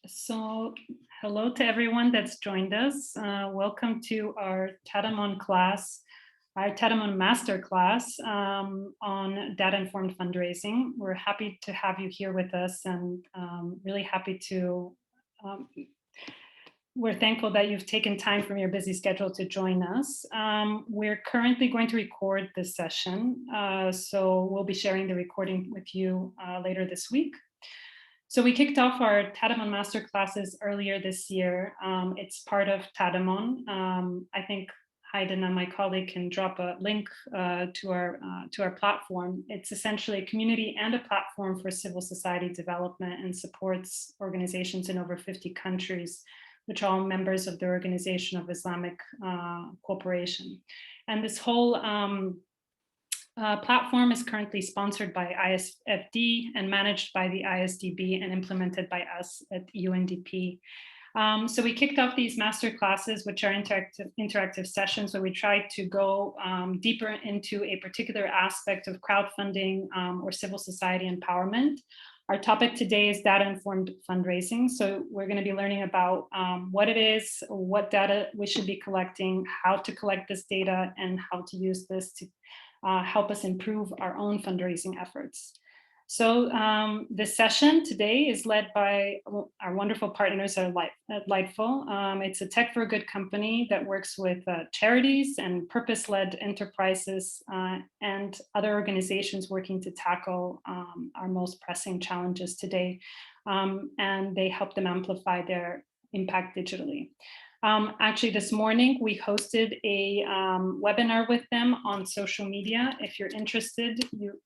So hello to everyone that's joined us. Welcome to our Tadamon class, our Tadamon masterclass on data-informed fundraising. We're happy to have you here with us and really happy to, we're thankful that you've taken time from your busy schedule to join us. We're currently going to record this session, so we'll be sharing the recording with you later this week. So we kicked off our Tadamon masterclasses earlier this year. It's part of Tadamon. I think Hayden and my colleague can drop a link to our platform. It's essentially a community and a platform for civil society development and supports organizations in over 50 countries, which are all members of the Organization of Islamic Cooperation. And this whole platform is currently sponsored by ISFD and managed by the ISDB and implemented by us at UNDP. So we kicked off these master classes, which are interactive sessions where we try to go deeper into a particular aspect of crowdfunding or civil society empowerment. Our topic today is data-informed fundraising. So we're going to be learning about what it is, what data we should be collecting, how to collect this data, and how to use this to help us improve our own fundraising efforts. So this session today is led by our wonderful partners at Lightful. It's a tech for good company that works with charities and purpose-led enterprises and other organizations working to tackle our most pressing challenges today. And they help them amplify their impact digitally. Actually, this morning, we hosted a webinar with them on social media. If you're interested, you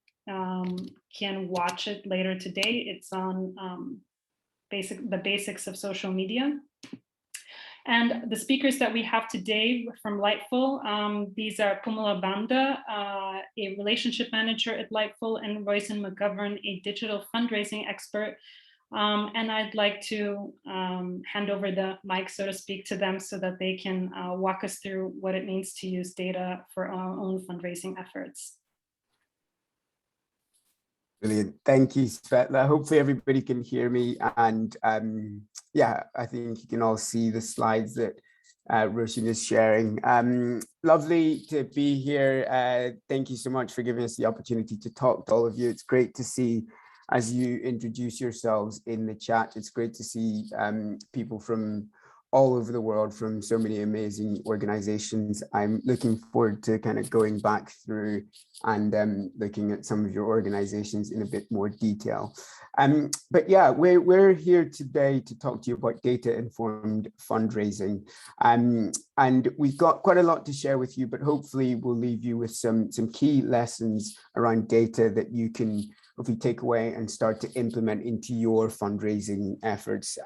can watch it later today. It's on the basics of social media. And the speakers that we have today from Lightful, these are Pumula Banda, a relationship manager at Lightful, and Royson McGovern, a digital fundraising expert. And I'd like to hand over the mic, so to speak, to them so that they can walk us through what it means to use data for our own fundraising efforts. Brilliant. Thank you, Svetla. Hopefully everybody can hear me. And yeah, I think you can all see the slides that Roshan is sharing. Lovely to be here. Thank you so much for giving us the opportunity to talk to all of you. It's great to see as you introduce yourselves in the chat. It's great to see people from all over the world, from so many amazing organizations. I'm looking forward to kind of going back through and looking at some of your organizations in a bit more detail. But yeah, we're here today to talk to you about data-informed fundraising. And we've got quite a lot to share with you, but hopefully we'll leave you with some key lessons around data that you can hopefully take away and start to implement into your fundraising efforts.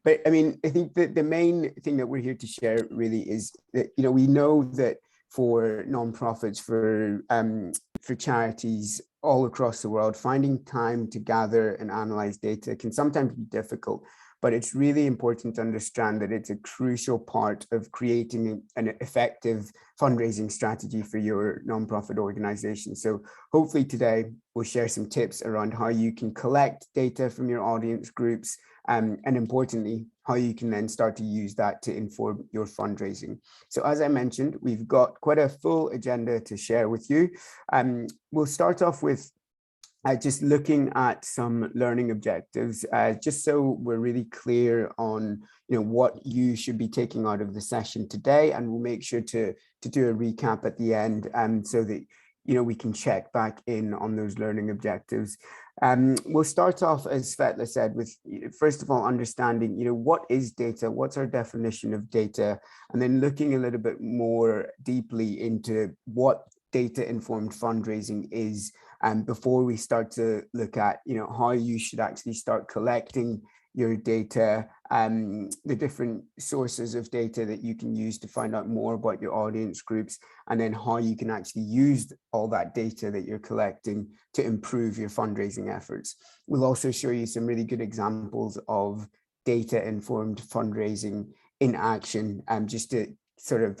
But I mean, I think that the main thing that we're here to share really is that, you know, we know that for nonprofits, for charities all across the world, finding time to gather and analyze data can sometimes be difficult. But it's really important to understand that it's a crucial part of creating an effective fundraising strategy for your nonprofit organization. So hopefully today we'll share some tips around how you can collect data from your audience groups, and importantly, how you can then start to use that to inform your fundraising. So as I mentioned, we've got quite a full agenda to share with you. We'll start off with just looking at some learning objectives, just so we're really clear on, you know, what you should be taking out of the session today, and we'll make sure to do a recap at the end, so that, you know, we can check back in on those learning objectives. We'll start off, as Svetla said, with, first of all, understanding, you know, what is data, what's our definition of data, and then looking a little bit more deeply into what data-informed fundraising is, before we start to look at, you know, how you should actually start collecting your data, the different sources of data that you can use to find out more about your audience groups, and then how you can actually use all that data that you're collecting to improve your fundraising efforts. We'll also show you some really good examples of data-informed fundraising in action, just to sort of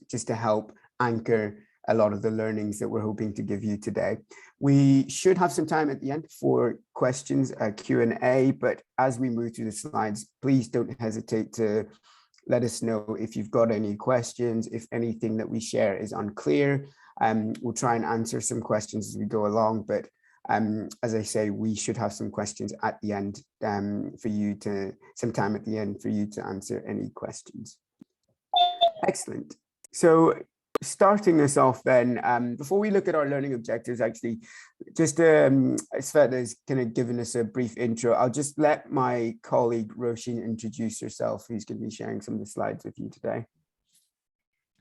just to help anchor a lot of the learnings that we're hoping to give you today. We should have some time at the end for questions, Q&A, but as we move through the slides, please don't hesitate to let us know if you've got any questions, if anything that we share is unclear. We'll try and answer some questions as we go along, but as I say, we should have some questions at the end some time at the end for you to answer any questions. Excellent. So starting us off then, before we look at our learning objectives, actually, just Sveta has kind of given us a brief intro. I'll just let my colleague Roisin introduce herself, who's going to be sharing some of the slides with you today.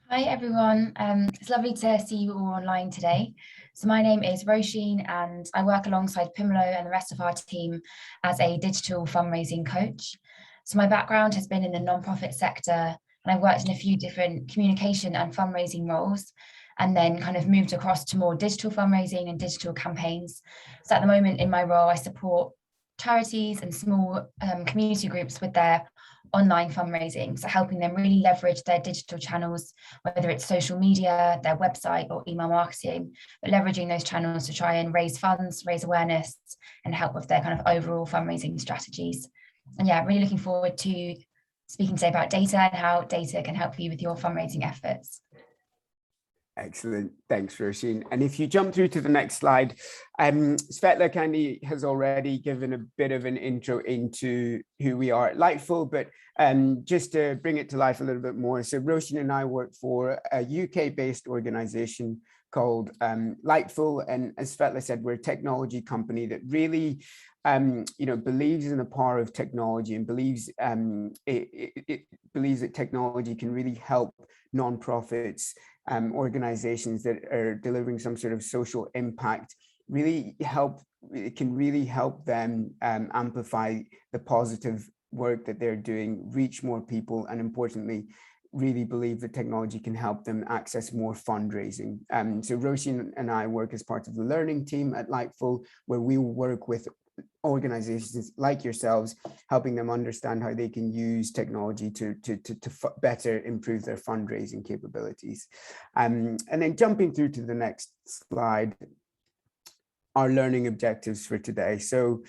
Hi everyone, it's lovely to see you all online today. So my name is Roisin and I work alongside Pimlo and the rest of our team as a digital fundraising coach. So my background has been in the nonprofit sector and I've worked in a few different communication and fundraising roles and then kind of moved across to more digital fundraising and digital campaigns. So at the moment in my role, I support charities and small community groups with their online fundraising, so helping them really leverage their digital channels, whether it's social media, their website or email marketing, but leveraging those channels to try and raise funds, raise awareness and help with their kind of overall fundraising strategies. And yeah, really looking forward to speaking today about data and how data can help you with your fundraising efforts. Excellent. Thanks, Roisin. And if you jump through to the next slide, Sveta kindly has already given a bit of an intro into who we are at Lightful, but just to bring it to life a little bit more. So Roisin and I work for a UK-based organization called Lightful. And as Sveta said, we're a technology company that really believes in the power of technology and believes it believes that technology can really help nonprofits, organizations that are delivering some sort of social impact, it can really help them amplify the positive work that they're doing, reach more people, and importantly, really believe that technology can help them access more fundraising. So Roisin and I work as part of the learning team at Lightful, where we work with organizations like yourselves, helping them understand how they can use technology to better improve their fundraising capabilities. And then jumping through to the next slide, our learning objectives for today. So,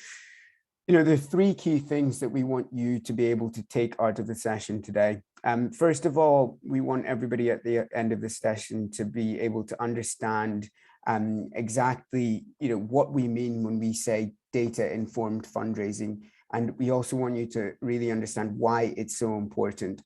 there are three key things that we want you to be able to take out of the session today. First of all, we want everybody at the end of the session to be able to understand exactly what we mean when we say data-informed fundraising, and we also want you to really understand why it's so important.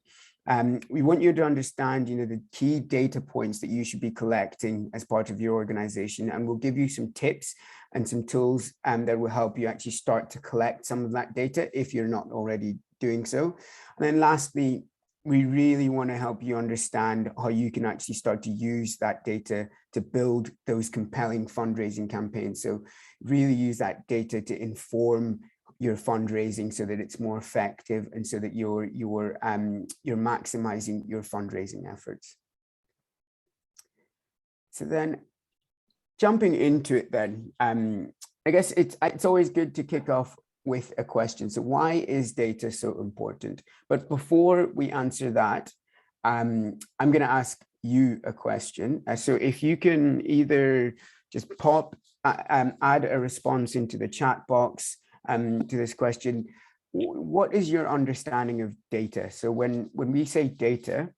We want you to understand the key data points that you should be collecting as part of your organization, and we'll give you some tips and some tools that will help you actually start to collect some of that data if you're not already doing so. And then lastly, we really want to help you understand how you can actually start to use that data to build those compelling fundraising campaigns. So really use that data to inform your fundraising so that it's more effective and so that you're maximizing your fundraising efforts. So then jumping into it then, I guess it's always good to kick off with a question. So why is data so important? But before we answer that, I'm going to ask you a question. So if you can either just add a response into the chat box to this question, what is your understanding of data? So when we say data,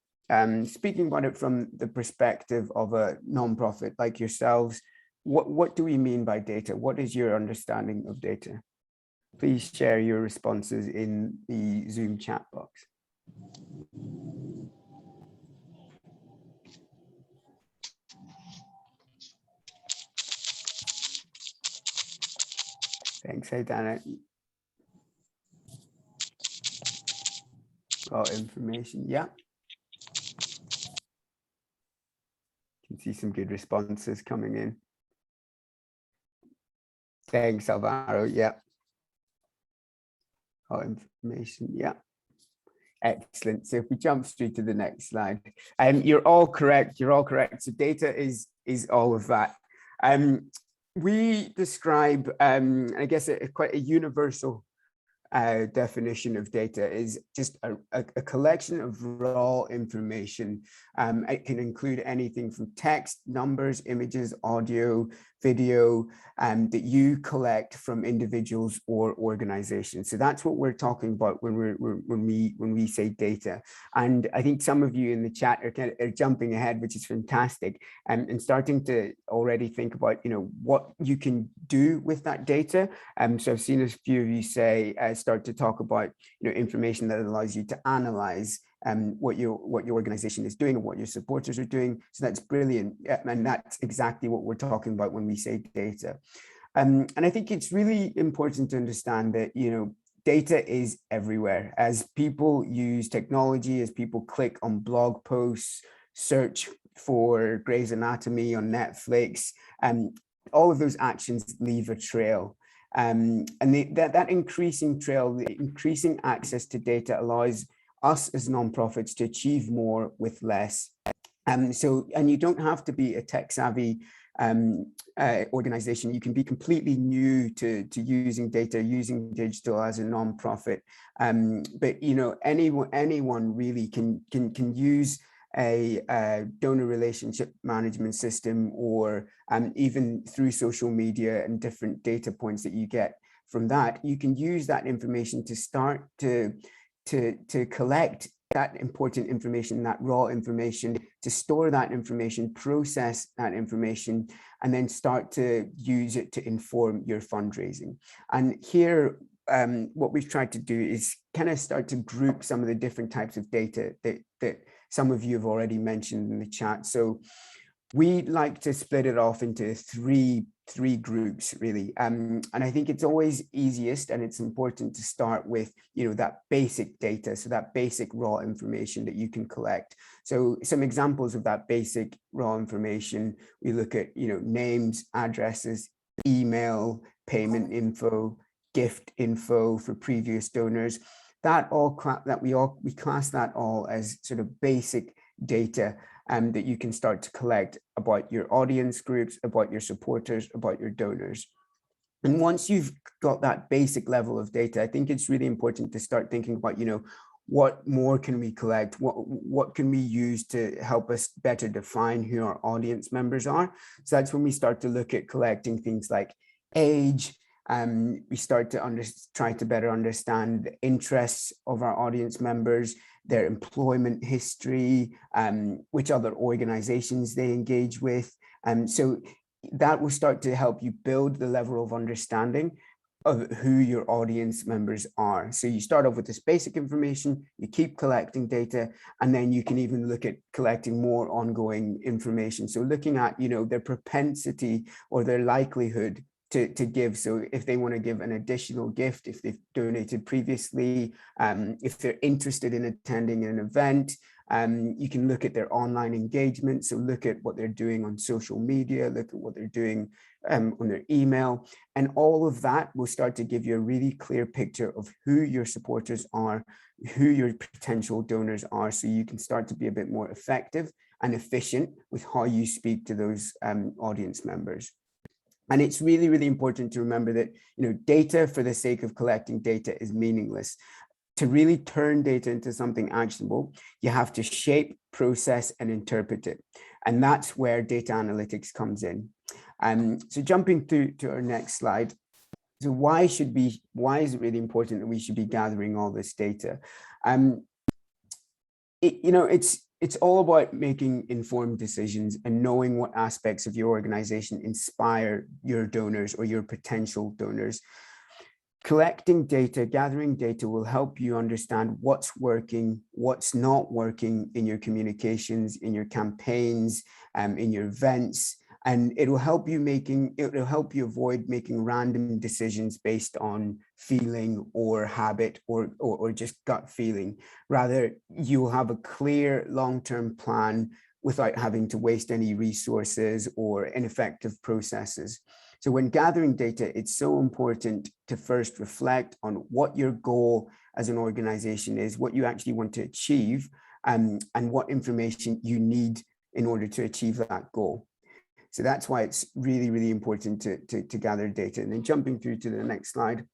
speaking about it from the perspective of a nonprofit like yourselves, what do we mean by data? What is your understanding of data? Please share your responses in the Zoom chat box. Thanks, hey Dana. Got information, yeah. Can see some good responses coming in. Thanks, Alvaro, yeah. Information, yeah. Excellent. So if we jump straight to the next slide, you're all correct. So data is all of that. We describe, I guess, quite a universal definition of data is just a collection of raw information. It can include anything from text, numbers, images, audio, video, that you collect from individuals or organizations. So that's what we're talking about when we say data. And I think some of you in the chat are jumping ahead, which is fantastic, and starting to already think about, you know, what you can do with that data. So I've seen a few of you say, start to talk about, you know, information that allows you to analyze what your organization is doing and what your supporters are doing. So that's brilliant. And that's exactly what we're talking about when we say data. And I think it's really important to understand that, you know, data is everywhere. As people use technology, as people click on blog posts, search for Grey's Anatomy on Netflix, all of those actions leave a trail. And that increasing trail, the increasing access to data allows us as nonprofits to achieve more with less. And you don't have to be a tech savvy organization. You can be completely new to using data, using digital as a nonprofit. But you know, anyone really can use a donor relationship management system, or even through social media and different data points that you get from that. You can use that information to start to collect that important information, that raw information, to store that information, process that information, and then start to use it to inform your fundraising. And here, what we've tried to do is kind of start to group some of the different types of data that some of you have already mentioned in the chat. So we like to split it off into three groups, really. And I think it's always easiest and it's important to start with, you know, that basic data. So that basic raw information that you can collect. So some examples of that basic raw information, we look at, you know, names, addresses, email, payment info, gift info for previous donors. We class that all as sort of basic data that you can start to collect about your audience groups, about your supporters, about your donors. And once you've got that basic level of data, I think it's really important to start thinking about, you know, what more can we collect? What can we use to help us better define who our audience members are? So that's when we start to look at collecting things like age. We start to try to better understand the interests of our audience members, their employment history, which other organizations they engage with. So that will start to help you build the level of understanding of who your audience members are. So you start off with this basic information, you keep collecting data, and then you can even look at collecting more ongoing information. So looking at, you know, their propensity or their likelihood to give. So if they want to give an additional gift, if they've donated previously, if they're interested in attending an event, you can look at their online engagement. So look at what they're doing on social media, look at what they're doing on their email, and all of that will start to give you a really clear picture of who your supporters are, who your potential donors are, so you can start to be a bit more effective and efficient with how you speak to those audience members. And it's really, really important to remember that, you know, data for the sake of collecting data is meaningless. To really turn data into something actionable, you have to shape, process, and interpret it. And that's where data analytics comes in. So jumping through to our next slide. So why is it really important that we should be gathering all this data? It's all about making informed decisions and knowing what aspects of your organization inspire your donors or your potential donors. Collecting data, gathering data will help you understand what's working, what's not working in your communications, in your campaigns, in your events, and it will help you avoid making random decisions based on feeling or habit or just gut feeling. Rather, you will have a clear long-term plan without having to waste any resources or ineffective processes. So when gathering data, it's so important to first reflect on what your goal as an organization is, what you actually want to achieve, and what information you need in order to achieve that goal. So that's why it's really, really important to gather data. And then jumping through to the next slide.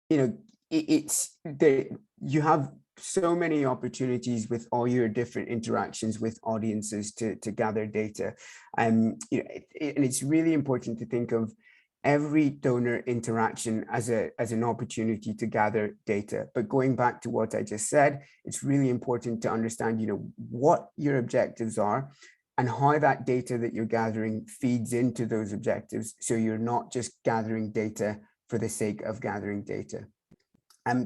you know, it's there, you have so many opportunities with all your different interactions with audiences to gather data. And it's really important to think of every donor interaction as an opportunity to gather data. But going back to what I just said, it's really important to understand, what your objectives are and how that data that you're gathering feeds into those objectives. So you're not just gathering data for the sake of gathering data.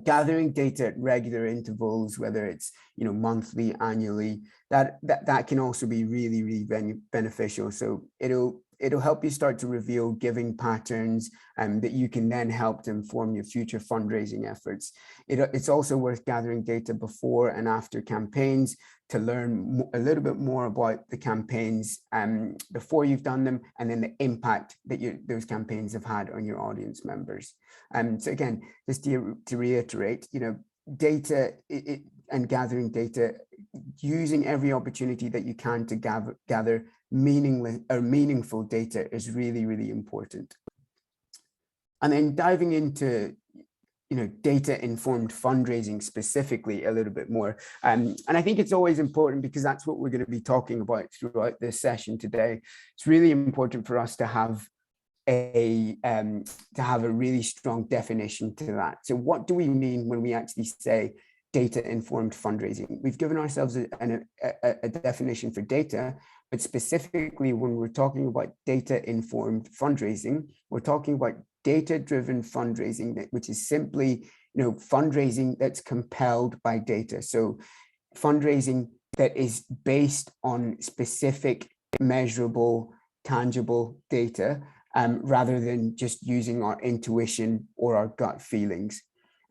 Gathering data at regular intervals, whether it's monthly, annually, that can also be really, really beneficial. So it'll help you start to reveal giving patterns that you can then help to inform your future fundraising efforts. It's also worth gathering data before and after campaigns to learn a little bit more about the campaigns before you've done them, and then the impact that those campaigns have had on your audience members. So again, just to reiterate, data and gathering data, using every opportunity that you can to gather meaningful data is really, really important. And then diving into data-informed fundraising specifically a little bit more. And I think it's always important, because that's what we're going to be talking about throughout this session today. It's really important for us to have a really strong definition to that. So what do we mean when we actually say data-informed fundraising? We've given ourselves a definition for data, but specifically when we're talking about data-informed fundraising, we're talking about data-driven fundraising, which is simply fundraising that's compelled by data. So fundraising that is based on specific, measurable, tangible data, rather than just using our intuition or our gut feelings.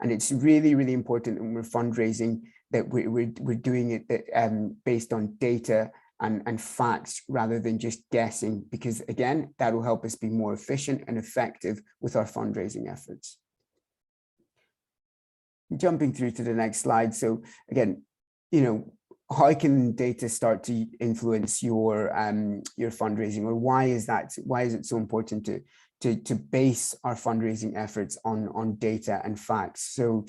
And it's really, really important when we're fundraising that we're doing it based on data and facts rather than just guessing, because again, that will help us be more efficient and effective with our fundraising efforts. Jumping through to the next slide. So again, how can data start to influence your fundraising, or why is it so important to base our fundraising efforts on data and facts? So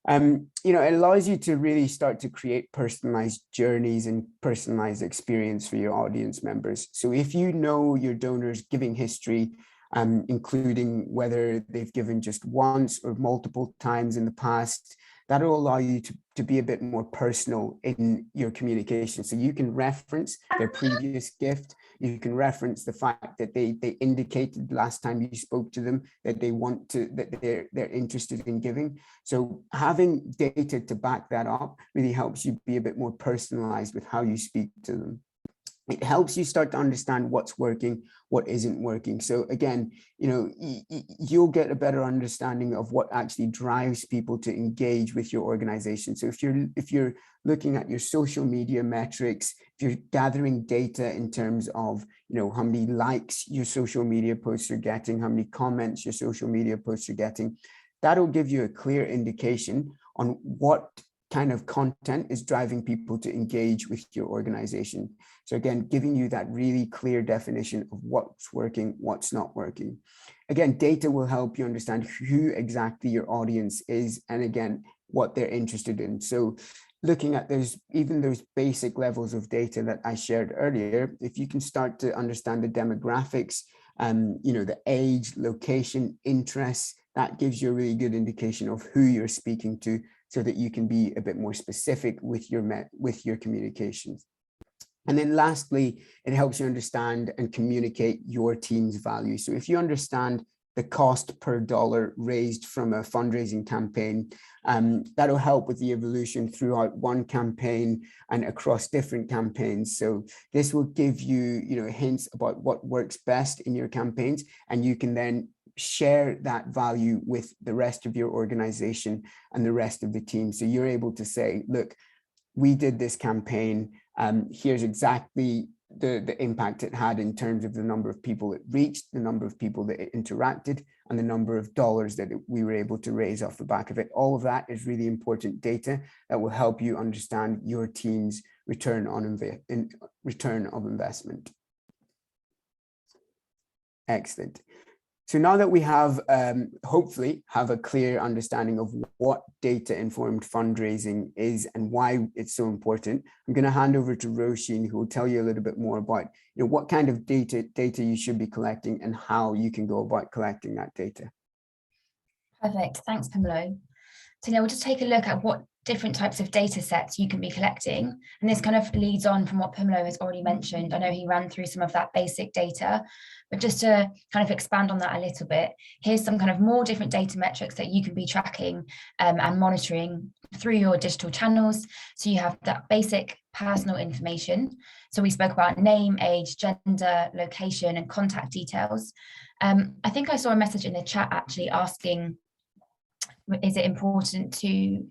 it allows you to really start to create personalized journeys and personalized experience for your audience members. So if you know your donors' giving history, including whether they've given just once or multiple times in the past, that will allow you to be a bit more personal in your communication. So you can reference their previous gift. You can reference the fact that they indicated last time you spoke to them that they're interested in giving. So having data to back that up really helps you be a bit more personalized with how you speak to them. It helps you start to understand what's working, what isn't working. So again, you'll get a better understanding of what actually drives people to engage with your organization. So if you're looking at your social media metrics, if you're gathering data in terms of how many likes your social media posts are getting, how many comments your social media posts are getting, that'll give you a clear indication on what kind of content is driving people to engage with your organization. So again, giving you that really clear definition of what's working, what's not working. Again, data will help you understand who exactly your audience is, and again, what they're interested in. So looking at those basic levels of data that I shared earlier, if you can start to understand the demographics, the age, location, interests, that gives you a really good indication of who you're speaking to, so that you can be a bit more specific with your communications. And then lastly, it helps you understand and communicate your team's value. So if you understand the cost per dollar raised from a fundraising campaign, that'll help with the evolution throughout one campaign and across different campaigns. So this will give you, hints about what works best in your campaigns, and you can then share that value with the rest of your organization and the rest of the team. So you're able to say, look, we did this campaign. Here's exactly the impact it had in terms of the number of people it reached, the number of people that it interacted, and the number of dollars that we were able to raise off the back of it. All of that is really important data that will help you understand your team's return of investment. Excellent. So now that we have, hopefully have a clear understanding of what data-informed fundraising is and why it's so important, I'm going to hand over to Roisin, who will tell you a little bit more about, what kind of data you should be collecting and how you can go about collecting that data. Perfect. Thanks, Pamela. So now we'll just take a look at what different types of data sets you can be collecting. And this kind of leads on from what Pamela has already mentioned. I know he ran through some of that basic data, but just to kind of expand on that a little bit, here's some kind of more different data metrics that you can be tracking and monitoring through your digital channels. So you have that basic personal information. So we spoke about name, age, gender, location, and contact details. I think I saw a message in the chat actually asking, is it important to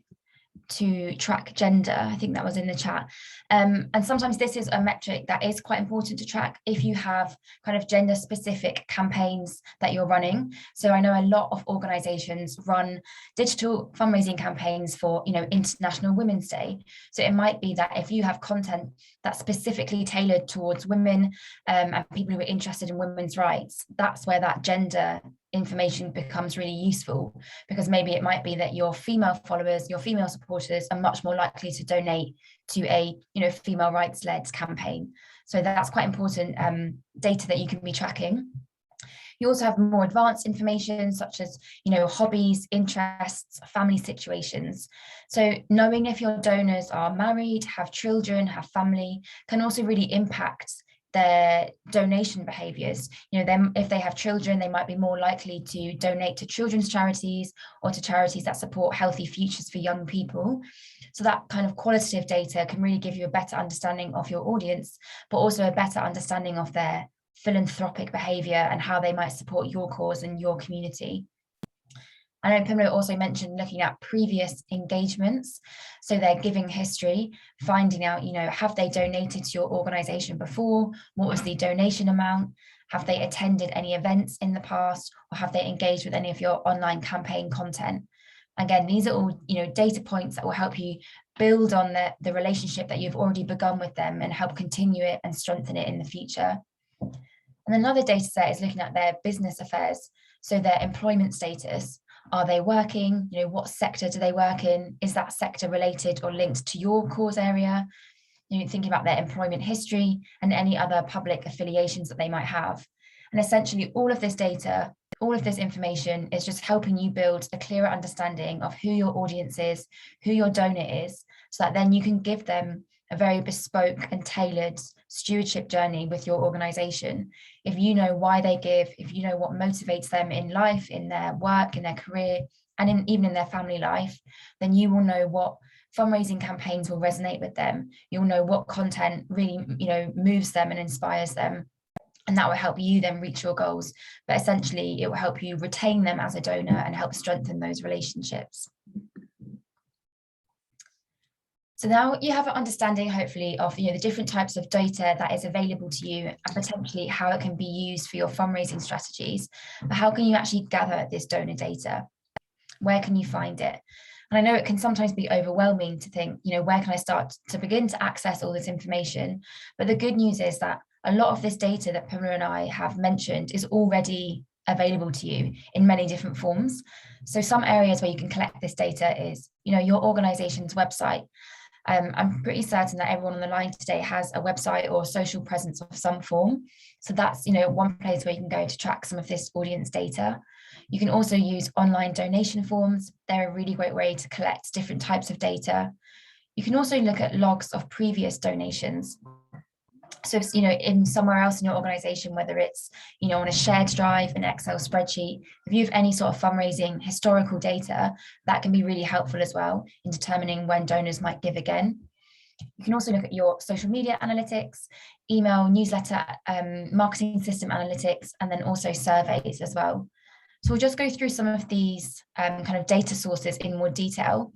track gender? I think that was in the chat. And sometimes this is a metric that is quite important to track if you have kind of gender specific campaigns that you're running. So I know a lot of organizations run digital fundraising campaigns for, International Women's Day. So it might be that if you have content that's specifically tailored towards women and people who are interested in women's rights, that's where that gender information becomes really useful, because maybe it might be that your female followers, your female supporters are much more likely to donate to a female rights led campaign. So that's quite important data that you can be tracking. You also have more advanced information such as hobbies, interests, family situations. So knowing if your donors are married, have children, have family, can also really impact their donation behaviors. If they have children, they might be more likely to donate to children's charities or to charities that support healthy futures for young people. So that kind of qualitative data can really give you a better understanding of your audience, but also a better understanding of their philanthropic behavior and how they might support your cause and your community. I know Pamela also mentioned looking at previous engagements, so their giving history, finding out, have they donated to your organization before? What was the donation amount? Have they attended any events in the past, or have they engaged with any of your online campaign content? Again, these are all, data points that will help you build on the relationship that you've already begun with them and help continue it and strengthen it in the future. And another data set is looking at their business affairs, so their employment status. Are they working? What sector do they work in? Is that sector related or linked to your cause area? Thinking about their employment history and any other public affiliations that they might have. And essentially all of this data, all of this information is just helping you build a clearer understanding of who your audience is, who your donor is, so that then you can give them a very bespoke and tailored stewardship journey with your organization. If you know why they give, if you know what motivates them in life, in their work, in their career, and even in their family life, then you will know what fundraising campaigns will resonate with them. You'll know what content really, moves them and inspires them. And that will help you then reach your goals. But essentially, it will help you retain them as a donor and help strengthen those relationships. So now you have an understanding, hopefully, of the different types of data that is available to you and potentially how it can be used for your fundraising strategies. But how can you actually gather this donor data? Where can you find it? And I know it can sometimes be overwhelming to think, where can I start to begin to access all this information? But the good news is that a lot of this data that Pamela and I have mentioned is already available to you in many different forms. So some areas where you can collect this data is, your organization's website. I'm pretty certain that everyone on the line today has a website or social presence of some form. So that's, one place where you can go to track some of this audience data. You can also use online donation forms. They're a really great way to collect different types of data. You can also look at logs of previous donations. So, in somewhere else in your organization, whether it's, on a shared drive, an Excel spreadsheet, if you have any sort of fundraising historical data, that can be really helpful as well in determining when donors might give again. You can also look at your social media analytics, email, newsletter, marketing system analytics, and then also surveys as well. So we'll just go through some of these kind of data sources in more detail.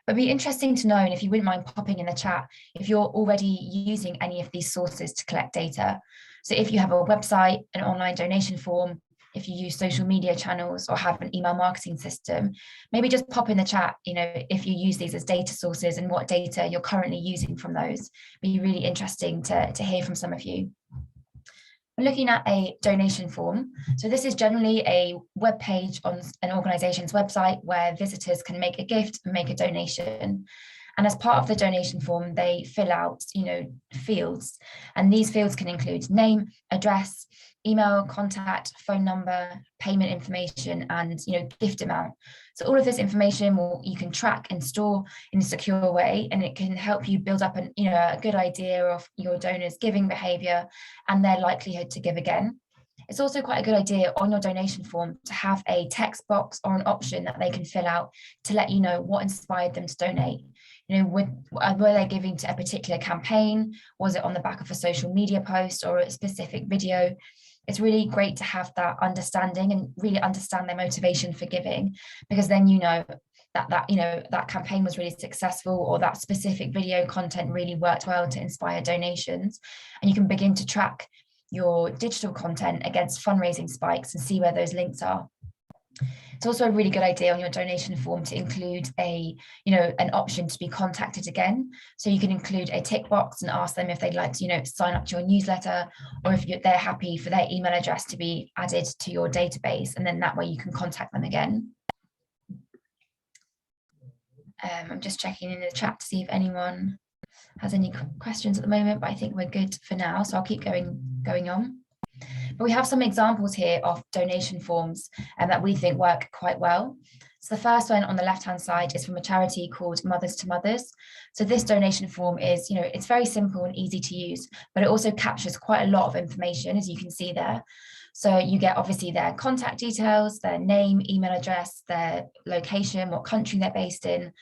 But it'd be interesting to know, and if you wouldn't mind popping in the chat, if you're already using any of these sources to collect data. So if you have a website, an online donation form, if you use social media channels or have an email marketing system, maybe just pop in the chat, if you use these as data sources and what data you're currently using from those. It'd be really interesting to hear from some of you. we're looking at a donation form. So this is generally a web page on an organization's website where visitors can make a gift and make a donation. And as part of the donation form, they fill out, fields. And these fields can include name, address, email, contact, phone number, payment information, and gift amount. So all of this information you can track and store in a secure way, and it can help you build up a good idea of your donors' giving behavior and their likelihood to give again. It's also quite a good idea on your donation form to have a text box or an option that they can fill out to let you know what inspired them to donate. Were they giving to a particular campaign? Was it on the back of a social media post or a specific video? It's really great to have that understanding and really understand their motivation for giving, because then that campaign was really successful, or that specific video content really worked well to inspire donations. And you can begin to track your digital content against fundraising spikes and see where those links are. It's also a really good idea on your donation form to include an option to be contacted again. So you can include a tick box and ask them if they'd like to, sign up to your newsletter, or if they're happy for their email address to be added to your database. And then that way you can contact them again. I'm just checking in the chat to see if anyone has any questions at the moment, but I think we're good for now. So I'll keep going on. But we have some examples here of donation forms that we think work quite well. So the first one on the left-hand side is from a charity called Mothers to Mothers. So this donation form is, it's very simple and easy to use, but it also captures quite a lot of information, as you can see there. So you get obviously their contact details, their name, email address, their location, what country they're based in.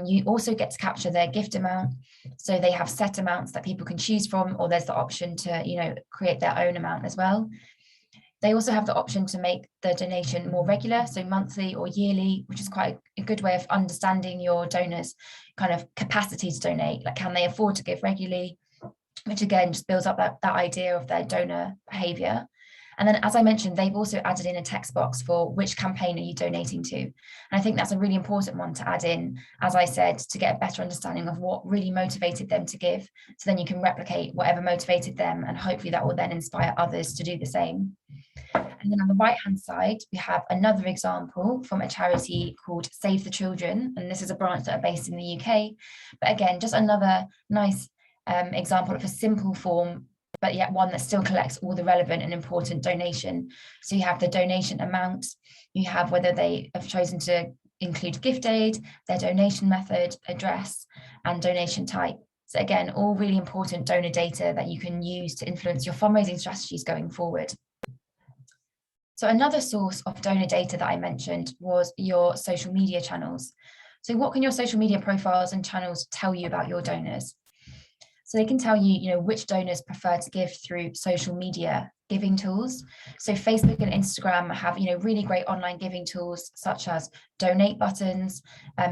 You also get to capture their gift amount. So they have set amounts that people can choose from, or there's the option to, create their own amount as well. They also have the option to make the donation more regular, so monthly or yearly, which is quite a good way of understanding your donors' kind of capacity to donate. Like, can they afford to give regularly? Which again just builds up that idea of their donor behavior. And then, as I mentioned, they've also added in a text box for which campaign are you donating to. And I think that's a really important one to add in, as I said, to get a better understanding of what really motivated them to give. So then you can replicate whatever motivated them, and hopefully that will then inspire others to do the same. And then on the right-hand side, we have another example from a charity called Save the Children. And this is a branch that are based in the UK. But again, just another nice example of a simple form, but yet one that still collects all the relevant and important donation. So you have the donation amount, you have whether they have chosen to include gift aid, their donation method, address, and donation type. So again, all really important donor data that you can use to influence your fundraising strategies going forward. So another source of donor data that I mentioned was your social media channels. So what can your social media profiles and channels tell you about your donors? So they can tell you, which donors prefer to give through social media giving tools. So Facebook and Instagram have, really great online giving tools such as donate buttons,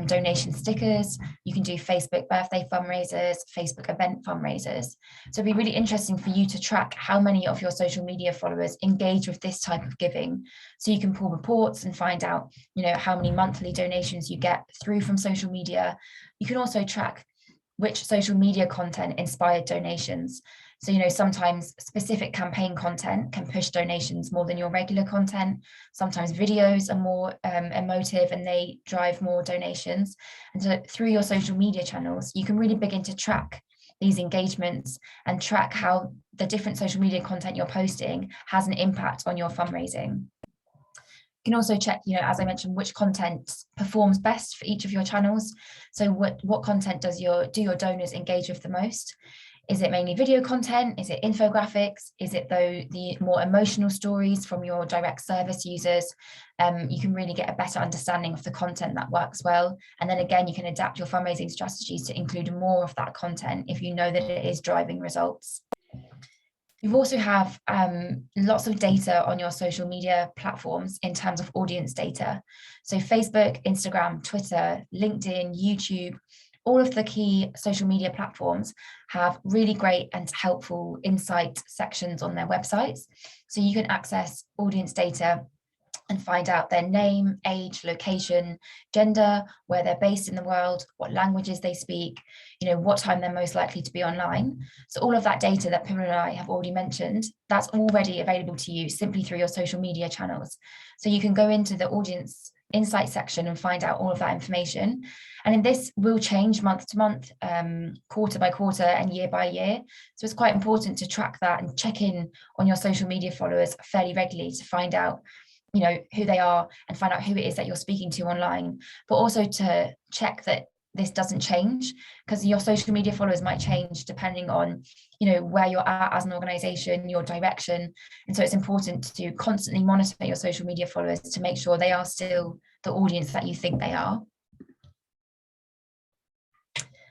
donation stickers. You can do Facebook birthday fundraisers, Facebook event fundraisers. So it'd be really interesting for you to track how many of your social media followers engage with this type of giving. So you can pull reports and find out, how many monthly donations you get through from social media. You can also track which social media content inspired donations. So, sometimes specific campaign content can push donations more than your regular content. Sometimes videos are more emotive and they drive more donations. And so through your social media channels, you can really begin to track these engagements and track how the different social media content you're posting has an impact on your fundraising. You can also check, as I mentioned, which content performs best for each of your channels. So what content do your donors engage with the most? Is it mainly video content? Is it infographics? Is it the more emotional stories from your direct service users? You can really get a better understanding of the content that works well. And then again, you can adapt your fundraising strategies to include more of that content if you know that it is driving results. You also have lots of data on your social media platforms in terms of audience data. So Facebook, Instagram, Twitter, LinkedIn, YouTube, all of the key social media platforms have really great and helpful insight sections on their websites. So you can access audience data and find out their name, age, location, gender, where they're based in the world, what languages they speak, what time they're most likely to be online. So all of that data that Pimela and I have already mentioned, that's already available to you simply through your social media channels. So you can go into the audience insight section and find out all of that information. And this will change month to month, quarter by quarter, and year by year. So it's quite important to track that and check in on your social media followers fairly regularly to find out who they are and find out who it is that you're speaking to online, but also to check that this doesn't change, because your social media followers might change depending on where you're at as an organization, your direction. And so it's important to constantly monitor your social media followers to make sure they are still the audience that you think they are.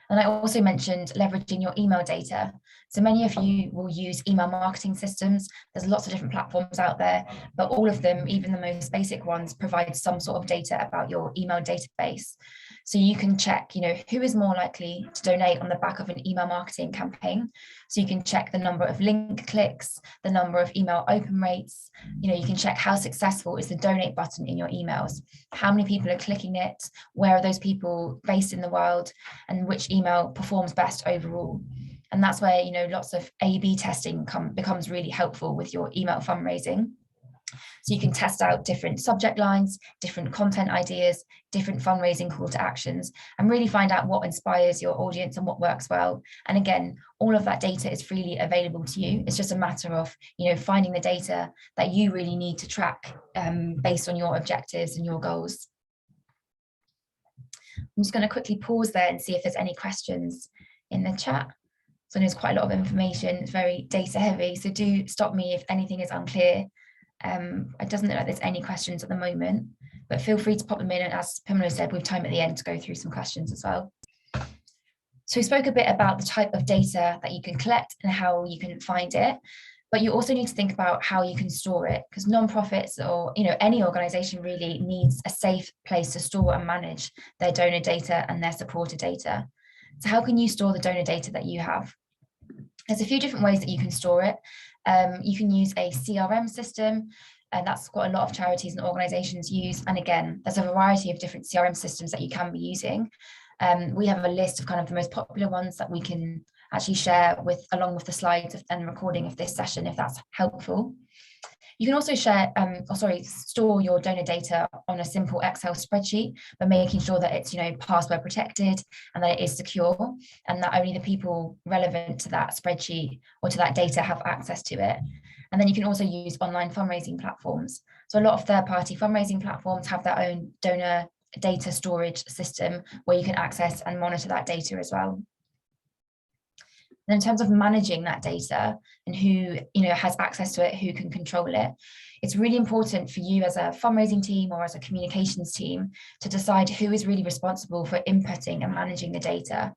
And I also mentioned leveraging your email data. So many of you will use email marketing systems. There's lots of different platforms out there, but all of them, even the most basic ones, provide some sort of data about your email database. So you can check, who is more likely to donate on the back of an email marketing campaign. So you can check the number of link clicks, the number of email open rates. You can check how successful is the donate button in your emails, how many people are clicking it, where are those people based in the world, and which email performs best overall. And that's where, lots of A/B testing becomes really helpful with your email fundraising. So you can test out different subject lines, different content ideas, different fundraising call to actions, and really find out what inspires your audience and what works well. And again, all of that data is freely available to you. It's just a matter of, finding the data that you really need to track based on your objectives and your goals. I'm just going to quickly pause there and see if there's any questions in the chat. So there's quite a lot of information. It's very data heavy. So do stop me if anything is unclear. It doesn't look like there's any questions at the moment, but feel free to pop them in. And as Pimela said, we have time at the end to go through some questions as well. So we spoke a bit about the type of data that you can collect and how you can find it, but you also need to think about how you can store it, because nonprofits or any organization really needs a safe place to store and manage their donor data and their supporter data. So how can you store the donor data that you have? There's a few different ways that you can store it. You can use a CRM system, and that's what a lot of charities and organizations use. And again, there's a variety of different CRM systems that you can be using. We have a list of kind of the most popular ones that we can actually share along with the slides and recording of this session, if that's helpful. You can also store your donor data on a simple Excel spreadsheet, but making sure that it's, password protected and that it is secure, and that only the people relevant to that spreadsheet or to that data have access to it. And then you can also use online fundraising platforms. So a lot of third-party fundraising platforms have their own donor data storage system where you can access and monitor that data as well. And in terms of managing that data and who has access to it, who can control it, it's really important for you as a fundraising team or as a communications team to decide who is really responsible for inputting and managing the data.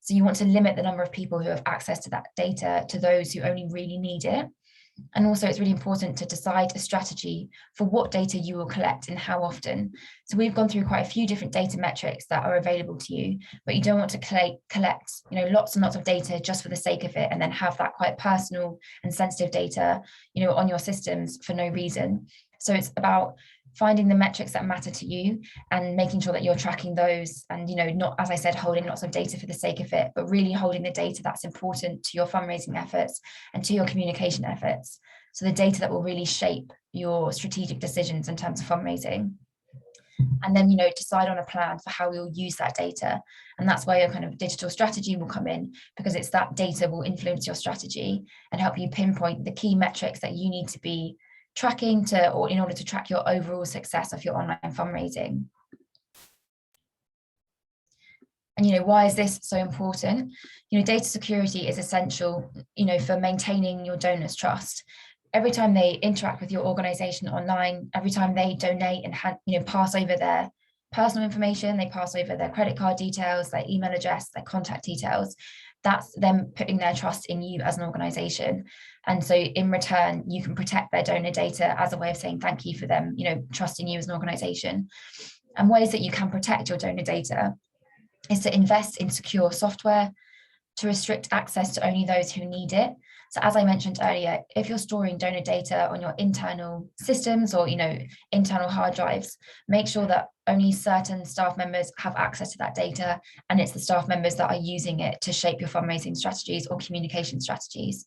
So you want to limit the number of people who have access to that data to those who only really need it. And also it's really important to decide a strategy for what data you will collect and how often. So we've gone through quite a few different data metrics that are available to you, but you don't want to collect lots and lots of data just for the sake of it and then have that quite personal and sensitive data on your systems for no reason. So it's about finding the metrics that matter to you and making sure that you're tracking those and, not, as I said, holding lots of data for the sake of it, but really holding the data that's important to your fundraising efforts and to your communication efforts. So the data that will really shape your strategic decisions in terms of fundraising. And then, decide on a plan for how you'll use that data. And that's where your kind of digital strategy will come in, because it's that data will influence your strategy and help you pinpoint the key metrics that you need to be tracking or in order to track your overall success of your online fundraising. And why is this so important? Data security is essential, for maintaining your donors' trust. Every time they interact with your organization online, every time they donate and pass over their personal information, they pass over their credit card details, their email address, their contact details, that's them putting their trust in you as an organization. And so in return, you can protect their donor data as a way of saying thank you for them, trusting you as an organization. And ways that you can protect your donor data is to invest in secure software, to restrict access to only those who need it. So as I mentioned earlier, if you're storing donor data on your internal systems or, internal hard drives, make sure that only certain staff members have access to that data, and it's the staff members that are using it to shape your fundraising strategies or communication strategies.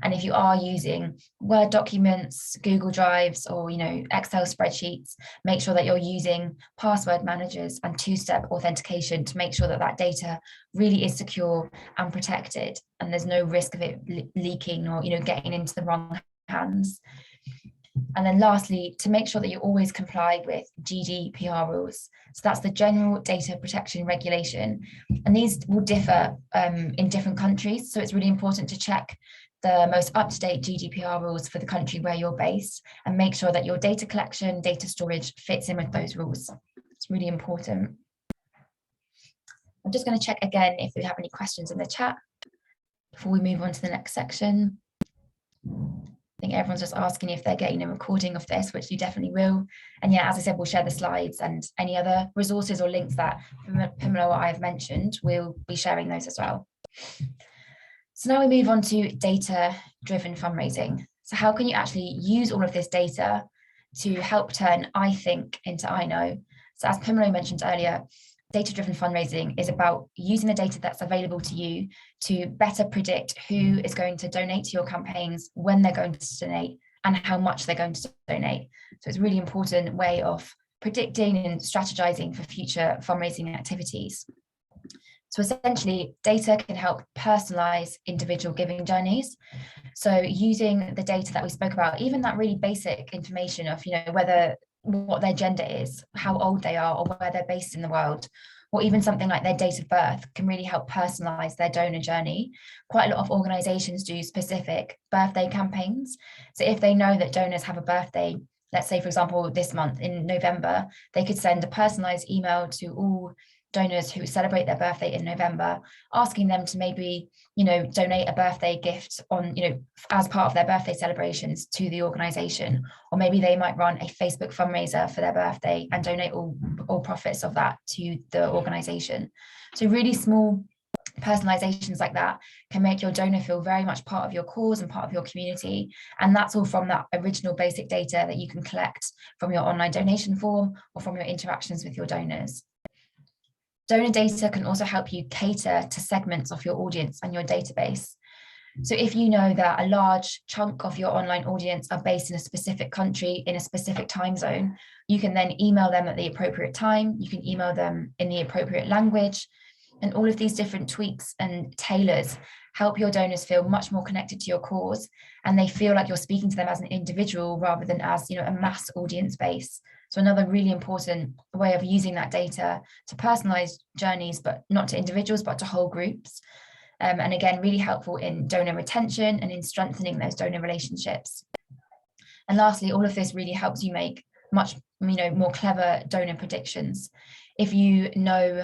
And if you are using Word documents, Google Drives, or Excel spreadsheets, make sure that you're using password managers and two-step authentication to make sure that that data really is secure and protected, and there's no risk of it leaking or getting into the wrong hands. And then lastly, to make sure that you always comply with GDPR rules. So that's the General Data Protection Regulation. And these will differ in different countries. So it's really important to check the most up-to-date GDPR rules for the country where you're based and make sure that your data collection, data storage fits in with those rules. It's really important. I'm just going to check again if we have any questions in the chat before we move on to the next section. I think everyone's just asking if they're getting a recording of this, which you definitely will. And yeah, as I said, we'll share the slides and any other resources or links that Pamela or I have mentioned, we'll be sharing those as well. So now we move on to data-driven fundraising. So how can you actually use all of this data to help turn I think into I know? So as Pamela mentioned earlier, data-driven fundraising is about using the data that's available to you to better predict who is going to donate to your campaigns, when they're going to donate, and how much they're going to donate. So it's a really important way of predicting and strategizing for future fundraising activities. So essentially, data can help personalize individual giving journeys. So using the data that we spoke about, even that really basic information of, what their gender is, how old they are, or where they're based in the world, or even something like their date of birth can really help personalize their donor journey. Quite a lot of organizations do specific birthday campaigns. So if they know that donors have a birthday, let's say, for example, this month in November, they could send a personalized email to all donors who celebrate their birthday in November, asking them to maybe, donate a birthday gift on, as part of their birthday celebrations to the organization. Or maybe they might run a Facebook fundraiser for their birthday and donate all profits of that to the organization. So really small personalizations like that can make your donor feel very much part of your cause and part of your community. And that's all from that original basic data that you can collect from your online donation form or from your interactions with your donors. Donor data can also help you cater to segments of your audience and your database. So if you know that a large chunk of your online audience are based in a specific country in a specific time zone, you can then email them at the appropriate time, you can email them in the appropriate language, and all of these different tweaks and tailors help your donors feel much more connected to your cause, and they feel like you're speaking to them as an individual rather than as a mass audience base. So another really important way of using that data to personalize journeys, but not to individuals, but to whole groups. And again, really helpful in donor retention and in strengthening those donor relationships. And lastly, all of this really helps you make much more clever donor predictions. If you know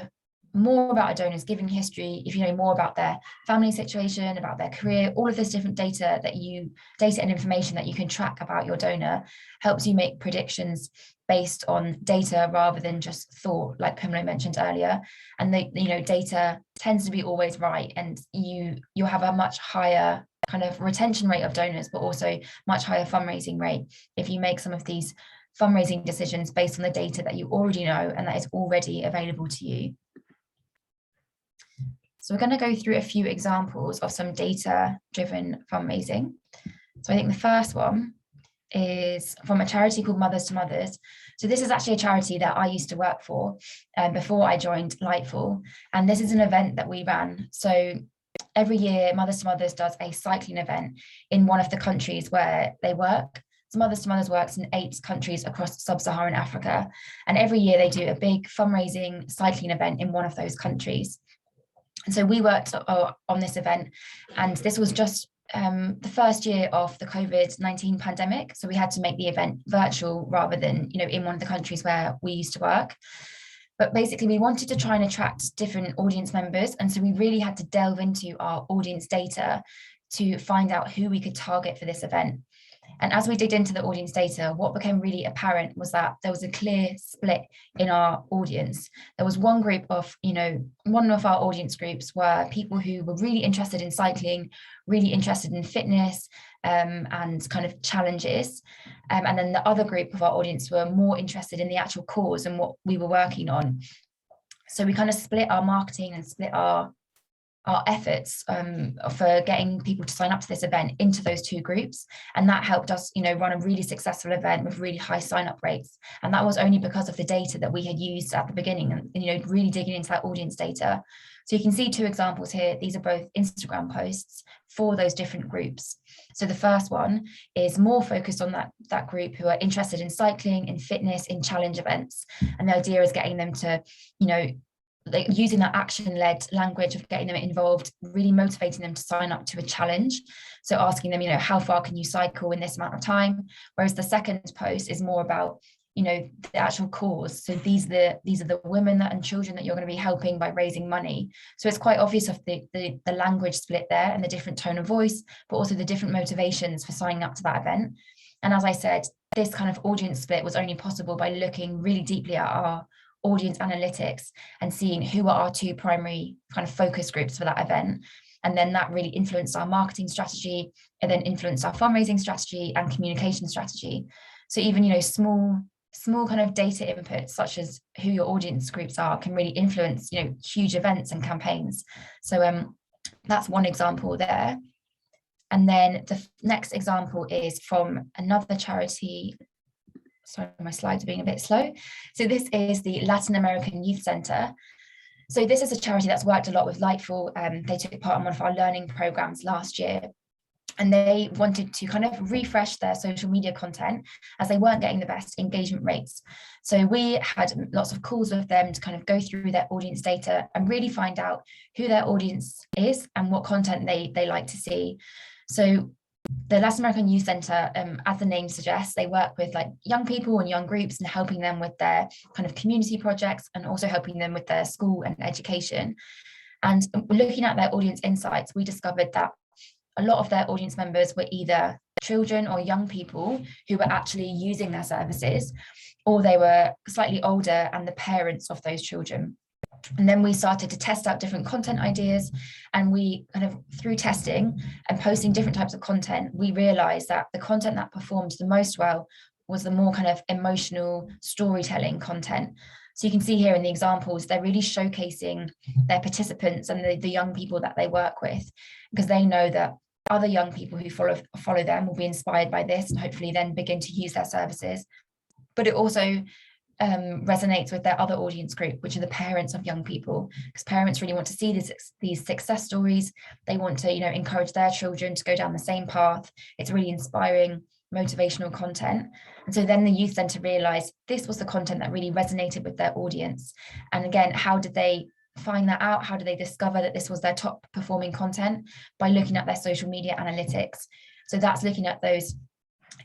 more about a donor's giving history, if you know more about their family situation, about their career, all of this different data and information that you can track about your donor helps you make predictions based on data rather than just thought, like Pamela mentioned earlier. And data tends to be always right, and you'll have a much higher kind of retention rate of donors, but also much higher fundraising rate if you make some of these fundraising decisions based on the data that you already know and that is already available to you. So we're going to go through a few examples of some data-driven fundraising. So I think the first one is from a charity called Mothers to Mothers. So this is actually a charity that I used to work for before I joined Lightful. And this is an event that we ran. So every year, Mothers to Mothers does a cycling event in one of the countries where they work. So Mothers to Mothers works in 8 countries across sub-Saharan Africa. And every year they do a big fundraising cycling event in one of those countries. And so we worked on this event, and this was just the first year of the COVID-19 pandemic. So we had to make the event virtual rather than, in one of the countries where we used to work. But basically we wanted to try and attract different audience members. And so we really had to delve into our audience data to find out who we could target for this event. And as we digged into the audience data, what became really apparent was that there was a clear split in our audience. There was one group of, one of our audience groups were people who were really interested in cycling, really interested in fitness, and kind of challenges. And then the other group of our audience were more interested in the actual cause and what we were working on. So we kind of split our marketing and split our efforts for getting people to sign up to this event into those two groups, and that helped us run a really successful event with really high sign-up rates. And that was only because of the data that we had used at the beginning, and really digging into that audience data. So you can see two examples here. These are both Instagram posts for those different groups. So the first one is more focused on that group who are interested in cycling, in fitness, in challenge events, and the idea is getting them to like using that action-led language of getting them involved, really motivating them to sign up to a challenge. So asking them, how far can you cycle in this amount of time? Whereas the second post is more about, the actual cause. So these are the women and children that you're going to be helping by raising money. So it's quite obvious of the language split there and the different tone of voice, but also the different motivations for signing up to that event. And as I said, this kind of audience split was only possible by looking really deeply at our audience analytics and seeing who are our two primary kind of focus groups for that event. And then that really influenced our marketing strategy, and then influenced our fundraising strategy and communication strategy. So even, small kind of data inputs, such as who your audience groups are, can really influence, huge events and campaigns. So that's one example there. And then the next example is from another charity. Sorry, my slides are being a bit slow. So this is the Latin American Youth Center. So this is a charity that's worked a lot with Lightful. They took part in one of our learning programs last year, and they wanted to kind of refresh their social media content as they weren't getting the best engagement rates. So we had lots of calls with them to kind of go through their audience data and really find out who their audience is and what content they like to see. So the Latin American Youth Center, as the name suggests, they work with like young people and young groups and helping them with their kind of community projects and also helping them with their school and education. And looking at their audience insights, we discovered that a lot of their audience members were either children or young people who were actually using their services, or they were slightly older and the parents of those children. And then we started to test out different content ideas, and we kind of, through testing and posting different types of content, we realized that the content that performed the most well was the more kind of emotional storytelling content. So you can see here in the examples, they're really showcasing their participants and the young people that they work with, because they know that other young people who follow them will be inspired by this and hopefully then begin to use their services. But it also resonates with their other audience group, which are the parents of young people, because parents really want to see these success stories. They want to encourage their children to go down the same path. It's really inspiring, motivational content. And so then the youth center realized this was the content that really resonated with their audience. And again, how did they find that out? How did they discover that this was their top performing content? By looking at their social media analytics. So that's looking at those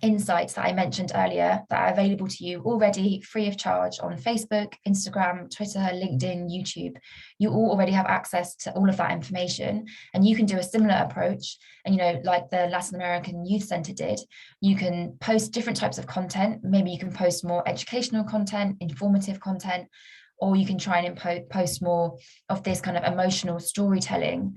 insights that I mentioned earlier that are available to you already free of charge on Facebook, Instagram, Twitter, LinkedIn, YouTube. You all already have access to all of that information, and you can do a similar approach. And like the Latin American Youth Center did, you can post different types of content. Maybe you can post more educational content, informative content, or you can try and post more of this kind of emotional storytelling,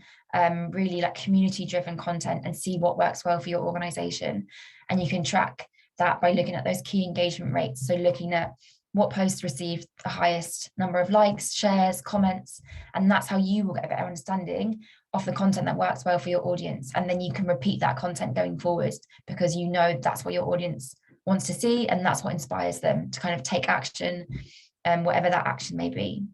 really like community-driven content, and see what works well for your organization. And you can track that by looking at those key engagement rates. So looking at what posts received the highest number of likes, shares, comments, and that's how you will get a better understanding of the content that works well for your audience. And then you can repeat that content going forward, because that's what your audience wants to see, and that's what inspires them to kind of take action, whatever that action may be.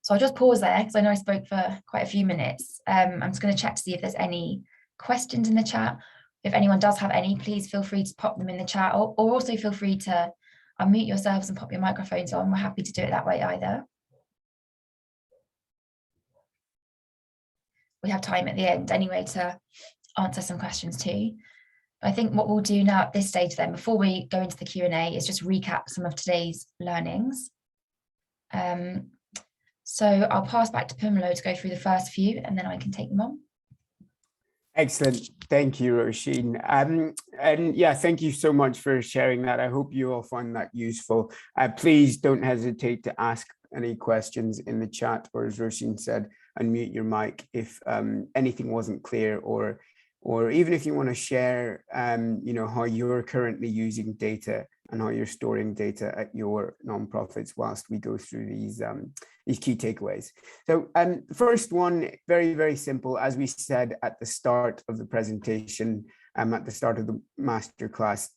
So I'll just pause there because I know I spoke for quite a few minutes. I'm just going to check to see if there's any questions in the chat. If anyone does have any, please feel free to pop them in the chat, or also feel free to unmute yourselves and pop your microphones on. We're happy to do it that way either. We have time at the end anyway to answer some questions too. I think what we'll do now at this stage then, before we go into the Q&A, is just recap some of today's learnings. So I'll pass back to Pumlo to go through the first few, and then I can take them on. Excellent. Thank you, Roisin. And yeah, thank you so much for sharing that. I hope you all find that useful. Please don't hesitate to ask any questions in the chat, or as Roisin said, unmute your mic if anything wasn't clear, or even if you want to share, how you're currently using data and how you're storing data at your nonprofits whilst we go through these key takeaways. So first one, very, very simple. As we said at the start of the presentation, at the start of the masterclass,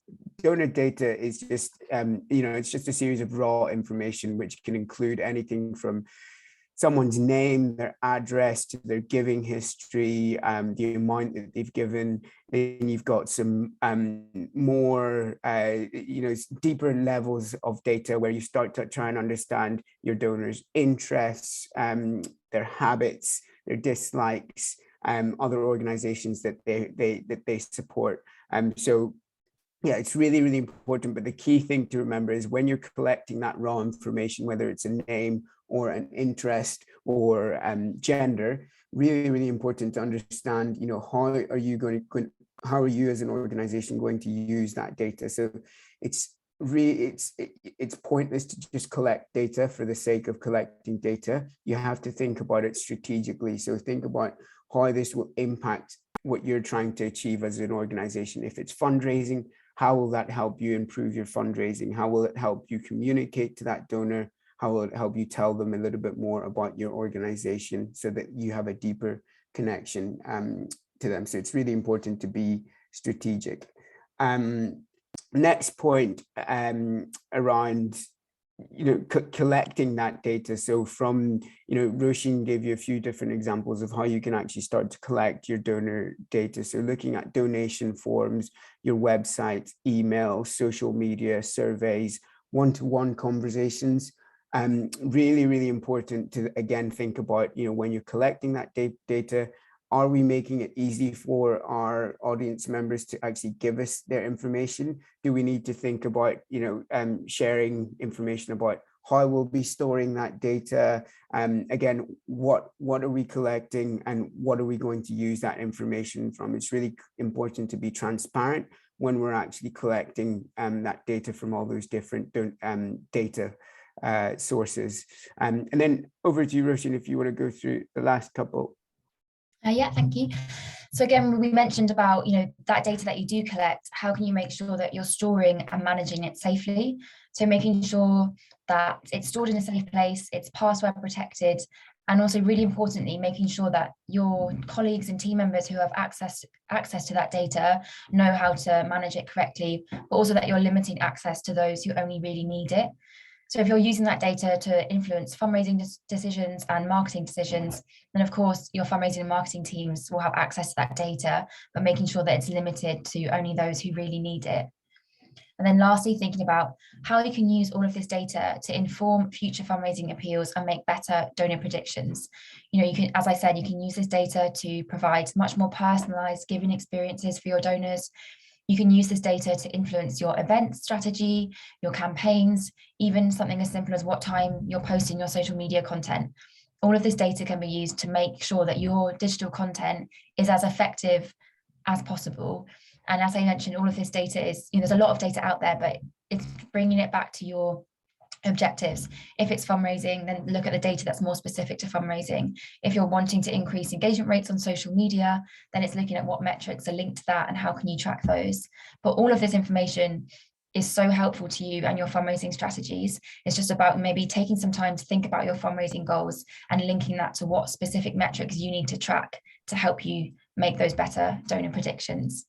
donor data is just, it's just a series of raw information, which can include anything from someone's name, their address, to their giving history, the amount that they've given. Then you've got some more, deeper levels of data where you start to try and understand your donors' interests, their habits, their dislikes, other organizations that they support. So yeah, it's really, really important. But the key thing to remember is when you're collecting that raw information, whether it's a name or an interest or gender, really, really important to understand, how are you as an organization going to use that data? So it's pointless to just collect data for the sake of collecting data. You have to think about it strategically. So think about how this will impact what you're trying to achieve as an organization. If it's fundraising, how will that help you improve your fundraising? How will it help you communicate to that donor? How will it help you tell them a little bit more about your organization so that you have a deeper connection to them? So it's really important to be strategic. Next point around collecting that data. So from, Roisin gave you a few different examples of how you can actually start to collect your donor data. So looking at donation forms, your website, email, social media, surveys, one-to-one conversations. Really, really important to, again, think about, when you're collecting that data, are we making it easy for our audience members to actually give us their information? Do we need to think about, sharing information about how we'll be storing that data? Again, what are we collecting and what are we going to use that information from? It's really important to be transparent when we're actually collecting that data from all those different data sources. And then over to you, Roisin, if you want to go through the last couple. Yeah, thank you. So again, we mentioned about, that data that you do collect, how can you make sure that you're storing and managing it safely? So making sure that it's stored in a safe place, it's password protected, and also really importantly, making sure that your colleagues and team members who have access to that data know how to manage it correctly, but also that you're limiting access to those who only really need it. So if you're using that data to influence fundraising decisions and marketing decisions, then of course your fundraising and marketing teams will have access to that data, but making sure that it's limited to only those who really need it. And then lastly, thinking about how you can use all of this data to inform future fundraising appeals and make better donor predictions. You can, as I said, you can use this data to provide much more personalized giving experiences for your donors. You can use this data to influence your event strategy, your campaigns, even something as simple as what time you're posting your social media content. All of this data can be used to make sure that your digital content is as effective as possible. And as I mentioned, all of this data is, there's a lot of data out there, but it's bringing it back to your objectives. If it's fundraising, then look at the data that's more specific to fundraising. If you're wanting to increase engagement rates on social media, then it's looking at what metrics are linked to that and how can you track those. But all of this information is so helpful to you and your fundraising strategies. It's just about maybe taking some time to think about your fundraising goals and linking that to what specific metrics you need to track to help you make those better donor predictions.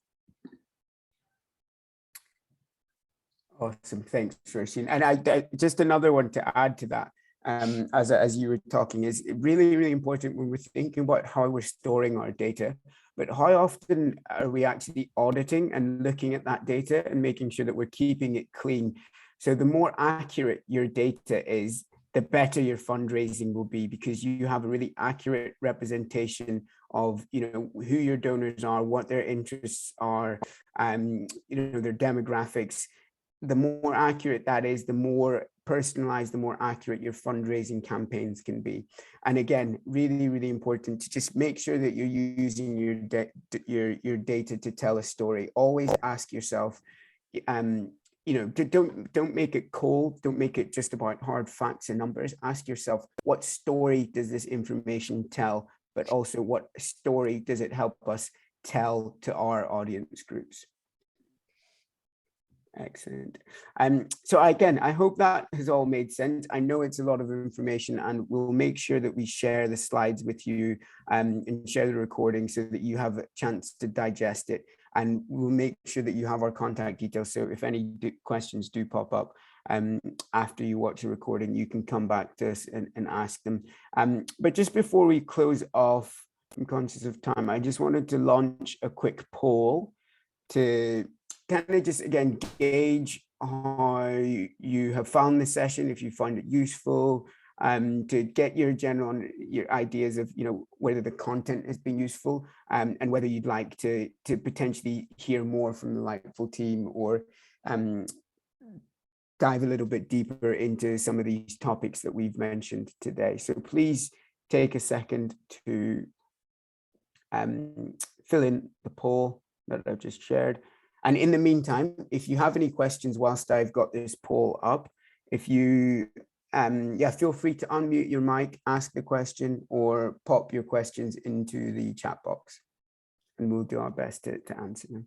Awesome, thanks, Roisin. And I just another one to add to that, as you were talking, is really, really important when we're thinking about how we're storing our data, but how often are we actually auditing and looking at that data and making sure that we're keeping it clean? So the more accurate your data is, the better your fundraising will be, because you have a really accurate representation of, who your donors are, what their interests are, their demographics. The more accurate that is, the more personalized, the more accurate your fundraising campaigns can be. And again, really, really important to just make sure that you're using your data to tell a story. Always ask yourself, don't make it cold. Don't make it just about hard facts and numbers. Ask yourself, what story does this information tell? But also, what story does it help us tell to our audience groups? Excellent. So again, I hope that has all made sense. I know it's a lot of information, and we'll make sure that we share the slides with you and share the recording so that you have a chance to digest it. And we'll make sure that you have our contact details. So if any questions do pop up after you watch the recording, you can come back to us and ask them. But just before we close off, I'm conscious of time, I just wanted to launch a quick poll to kind of just, again, gauge how you have found the session, if you find it useful, to get your ideas of, whether the content has been useful, and whether you'd like to potentially hear more from the Lightful team, or dive a little bit deeper into some of these topics that we've mentioned today. So please take a second to fill in the poll that I've just shared. And in the meantime, if you have any questions whilst I've got this poll up, if you, feel free to unmute your mic, ask the question, or pop your questions into the chat box, and we'll do our best to answer them.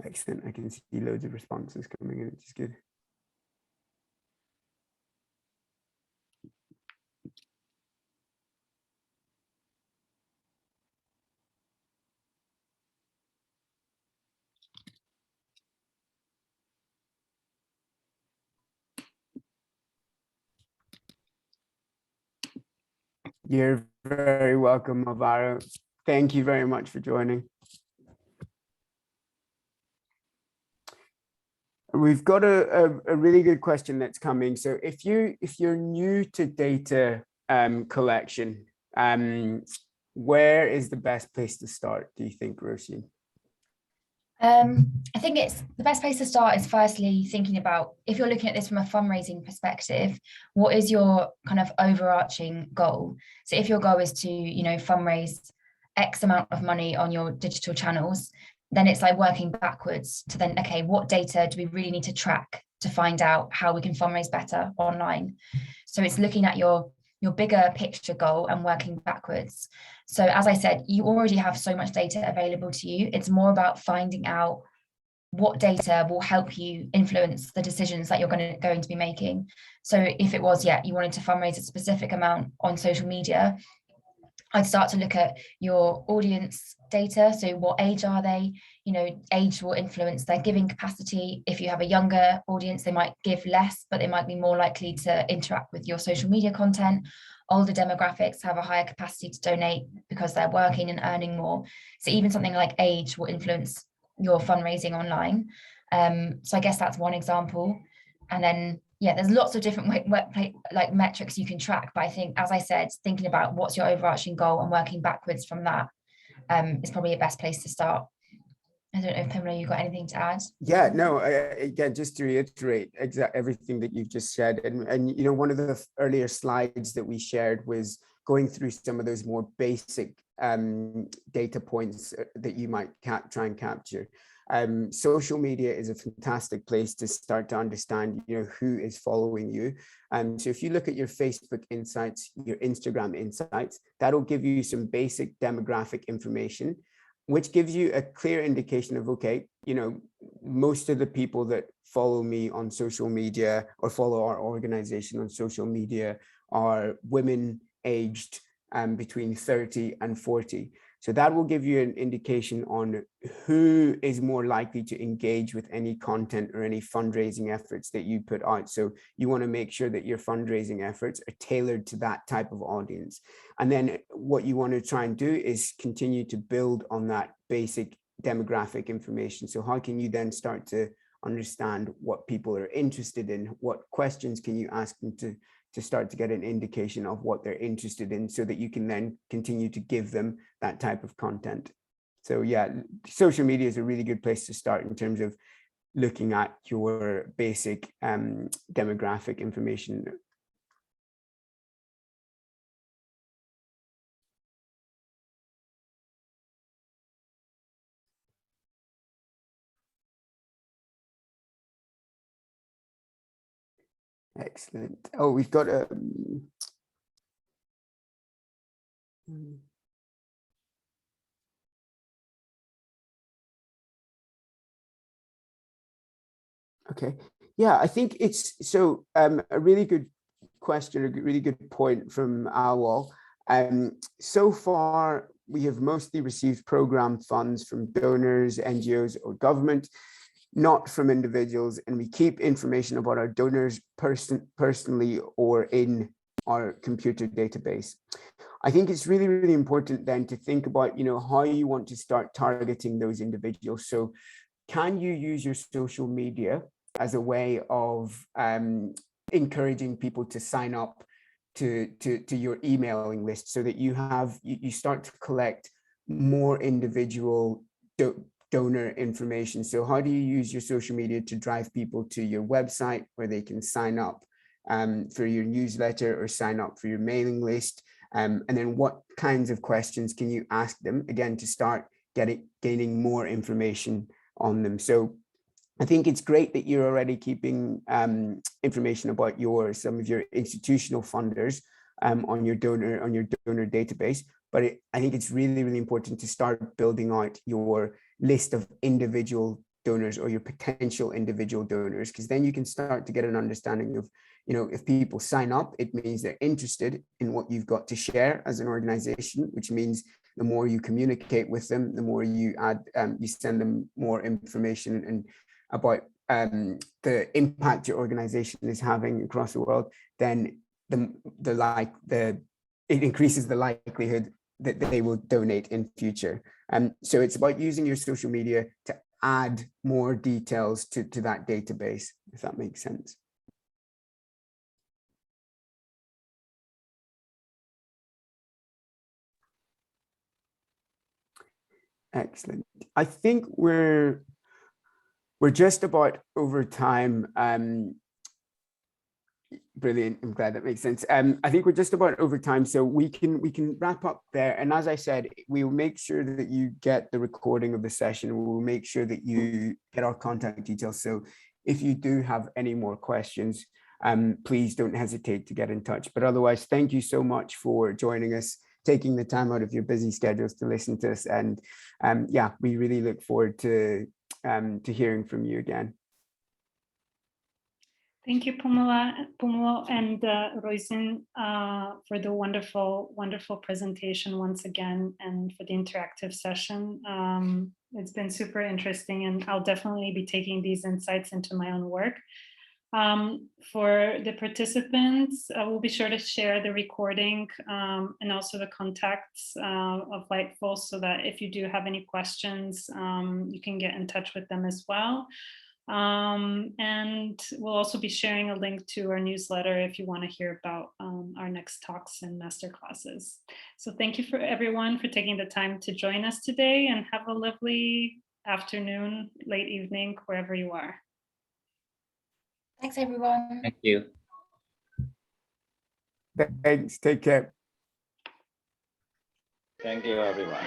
Excellent. I can see loads of responses coming in, which is good. You're very welcome, Alvaro. Thank you very much for joining. We've got a really good question that's coming. So if you're new to data collection, where is the best place to start, do you think, Roisin? I think it's the best place to start is firstly thinking about, if you're looking at this from a fundraising perspective, what is your kind of overarching goal? So if your goal is to, fundraise X amount of money on your digital channels, then it's like working backwards to then, okay, what data do we really need to track to find out how we can fundraise better online? So it's looking at your bigger picture goal and working backwards. So as I said, you already have so much data available to you. It's more about finding out what data will help you influence the decisions that you're going to be making. So if it was, you wanted to fundraise a specific amount on social media, I'd start to look at your audience data. So what age are they? Age will influence their giving capacity. If you have a younger audience, they might give less, but they might be more likely to interact with your social media content. Older demographics have a higher capacity to donate because they're working and earning more. So even something like age will influence your fundraising online. So I guess that's one example. And then, there's lots of different metrics you can track. But I think, as I said, thinking about what's your overarching goal and working backwards from that is probably the best place to start. I don't know if Pamela, you got anything to add? Yeah, no, again, just to reiterate everything that you've just said. And one of the earlier slides that we shared was going through some of those more basic data points that you might try and capture. Social media is a fantastic place to start to understand, who is following you. So if you look at your Facebook insights, your Instagram insights, that'll give you some basic demographic information, which gives you a clear indication of, okay, most of the people that follow me on social media or follow our organization on social media are women aged between 30 and 40. So that will give you an indication on who is more likely to engage with any content or any fundraising efforts that you put out. So you want to make sure that your fundraising efforts are tailored to that type of audience. And then what you want to try and do is continue to build on that basic demographic information. So how can you then start to understand what people are interested in? What questions can you ask them to start to get an indication of what they're interested in, so that you can then continue to give them that type of content. So yeah, social media is a really good place to start in terms of looking at your basic demographic information. Excellent. Oh, we've got a okay. Yeah, I think it's so a really good question, a really good point from Awal. So far, we have mostly received program funds from donors, NGOs, or government, not from individuals, and we keep information about our donors personally or in our computer database. I think it's really, really important then to think about, how you want to start targeting those individuals. So can you use your social media as a way of encouraging people to sign up to your emailing list, so that you start to collect more individual donor information? So how do you use your social media to drive people to your website where they can sign up for your newsletter or sign up for your mailing list? And then what kinds of questions can you ask them, again, to start gaining more information on them? So I think it's great that you're already keeping information about some of your institutional funders on your donor database. But I think it's really, really important to start building out your list of individual donors, or your potential individual donors, because then you can start to get an understanding of, if people sign up, it means they're interested in what you've got to share as an organization, which means the more you communicate with them, the more you send them more information and about the impact your organization is having across the world, then it increases the likelihood that they will donate in future. So it's about using your social media to add more details to that database, if that makes sense. Excellent. I think we're just about over time. Brilliant. I'm glad that makes sense. I think we're just about over time, so we can wrap up there. And as I said, we will make sure that you get the recording of the session. We will make sure that you get our contact details. So if you do have any more questions, please don't hesitate to get in touch. But otherwise, thank you so much for joining us, taking the time out of your busy schedules to listen to us. And yeah, we really look forward to hearing from you again. Thank you, Pumulo and Roisin, for the wonderful, wonderful presentation once again, and for the interactive session. It's been super interesting, and I'll definitely be taking these insights into my own work. For the participants, I will be sure to share the recording and also the contacts of Lightful, so that if you do have any questions, you can get in touch with them as well. And we'll also be sharing a link to our newsletter if you want to hear about our next talks and masterclasses. So thank you for everyone for taking the time to join us today, and have a lovely afternoon, late evening, wherever you are. Thanks, everyone. Thank you. Thanks. Take care. Thank you, everyone.